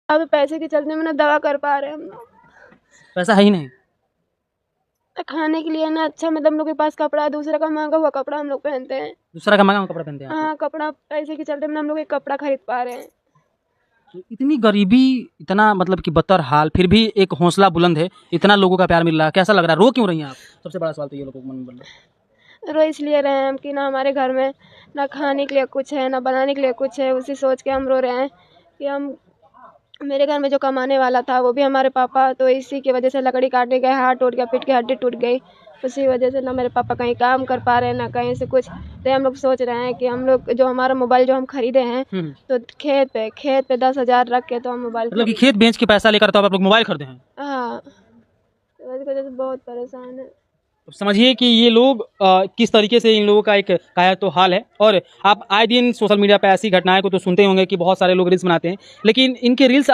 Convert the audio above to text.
अब पैसे के चलते में ना दवा कर पा रहे हैं हम लोग, पैसा है ही नहीं। खाने के लिए ना अच्छा, मतलब हम लोग के पास कपड़ा है, दूसरा का महंगा हुआ कपड़ा हम लोग पहनते हैं। दूसरा का महंगा कपड़ा पहनते हैं आप हाँ, कपड़ा पैसे के चलते में हम लोग एक कपड़ा खरीद पा रहे हैं। लोग। इतनी गरीबी, इतना मतलब कि बदतर हाल, फिर भी एक हौसला बुलंद है, इतना लोगों का प्यार मिल रहा है, कैसा लग रहा है? रो क्यों रही हैं आप? सबसे बड़ा सवाल तो ये लोगों को मन में बन रहा है। रो इसलिए रहे हैं हम कि ना हमारे घर में ना खाने के लिए कुछ है, ना बनाने के लिए कुछ है। उसी सोच के हम रो रहे हैं कि हम, मेरे घर में जो कमाने वाला था वो भी हमारे पापा, तो इसी की वजह से लकड़ी काटने गए, हाथ टूट गया, पीठ की हड्डी टूट गई। उसी वजह से ना मेरे पापा कहीं काम कर पा रहे हैं, ना कहीं से कुछ। तो हम लोग सोच रहे हैं कि हम लोग जो हमारा मोबाइल जो हम खरीदे हैं, तो खेत पे 10,000 रख के तो हम मोबाइल मतलब कि खेत बेच के पैसा लेकर तो आप लोग मोबाइल खरीदे हैं। हाँ, तो इस वजह से बहुत परेशान है। तो समझिए कि ये लोग किस तरीके से इन लोगों का एक काया तो हाल है। और आप आए दिन सोशल मीडिया पे ऐसी घटनाएं को तो सुनते ही होंगे कि बहुत सारे लोग रील्स बनाते हैं, लेकिन इनके रील्स